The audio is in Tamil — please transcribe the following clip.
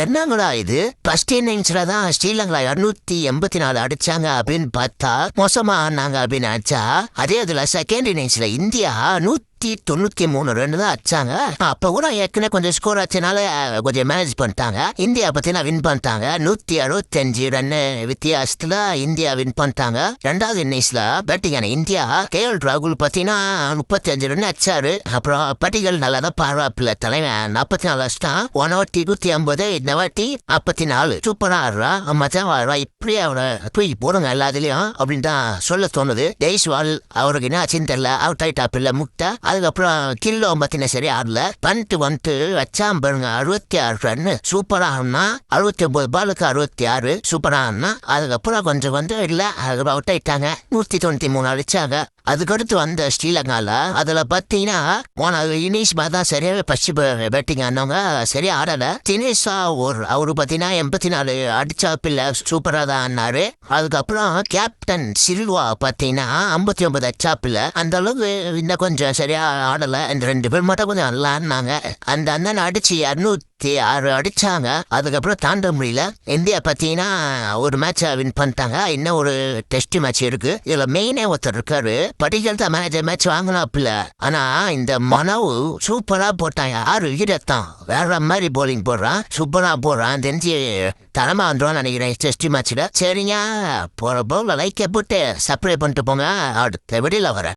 என்னங்கடா இது ஃபர்ஸ்ட் இன்னிங்ஸ்ல தான் ஸ்ரீலங்கா 284 அடிச்சாங்க அப்படின்னு பார்த்தா மோசமா ஆனாங்க அப்படின்னு ஆச்சா, அதே அதுல செகண்ட் இன்னிங்ஸ்ல இந்தியா 193 ரன் தான் அடிச்சாங்க. அப்ப கூட ஏற்கனவே கொஞ்சம் ஸ்கோர் ஆச்சுனால கொஞ்சம் மேனேஜ் பண்ணிட்டாங்க. இந்தியா பத்தினா வின் பண்ணிட்டாங்க. 165 ரன் வித்தியாசத்துல இந்தியா வின் பண்ணிட்டாங்க. ரெண்டாவது இன்னிங்ஸ்ல பேட்டிங் ஆன இந்தியா KL ராகுல் பத்தினா 35 ரன் அடிச்சாரு. அப்புறம் பட்டிகள் நல்லா தான் பாராப்பில்ல தலைவன் 44 அடிச்சிட்டான். 150 இந்த வாட்டி 54 சூப்பரா ஆடுறா மச்சான் ஆடுறா. இப்படி அவனை தூக்கி போடுங்க எல்லாத்துலயும் அப்படின்னு தான் சொல்ல தோணுது. ஜெய்ஸ்வால் அவருக்கு என்ன ஆச்சுன்னு தெரியல, அவுட் ஆயிட்டாப்பில்ல முக்தா. அதுக்கப்புறம் கில்லோ பத்தின சரி ஆடல. பண்ட்டு வந்துட்டு வச்சாம் பாருங்க 66 ரன் சூப்பரா ஆனா. 69 பாலுக்கு 66 சூப்பரா ஆனா. அதுக்கப்புறம் கொஞ்சம் இல்ல அதுக்கப்புறம் அவுட் ஆயிட்டாங்க. 193 அடிச்சாங்க. அதுக்கடுத்து வந்த ஸ்ரீலங்கால அதுல பாத்தீங்கன்னா இனிஷ் தான் சரியாவே ஃபர்ஸ்ட் பேட்டிங் ஆனவங்க சரியா ஆடல. தினேஷா அவரு பாத்தீங்கன்னா 84 அடிச்சாப்பில்ல சூப்பரா தான் ஆனாரு. அதுக்கப்புறம் கேப்டன் சில்வா பாத்தீங்கன்னா 59 அடிச்சாப்பில்ல அந்த அளவுக்கு இன்னும் கொஞ்சம் சரியா ஆடல. இந்த 2 பேர் மட்டும் கொஞ்சம் நல்லா ஆடினாங்க. அந்த அண்ணன் அடிச்சு 206 அடிச்சாங்க. அதுக்கப்புறம் தாண்ட முடியல. இந்தியா பாத்தீங்கன்னா ஒரு மேட்ச வின் பண்ணிட்டாங்க. இன்னும் ஒரு டெஸ்ட் மேட்ச் இருக்கு. இதுல மெயினே ஒருத்தர் இருக்காரு. படிகள் தான் மேனேஜர் மேட்ச் வாங்கினாப்புல. ஆனா இந்த மனவு சூப்பரா போட்டான். 6 விக்கெட் வேற மாதிரி போலிங் போடுறான். சூப்பரா போடுறான். தெரிஞ்சு தலைமை வந்துடும் நினைக்கிறேன் டெஸ்ட் மேட்ச்ல. சரிங்க போற போல லைக்கை போட்டு சப்ஸ்கிரைப் பண்ணிட்டு போங்க. அடுத்த வீடியோல வரேன்.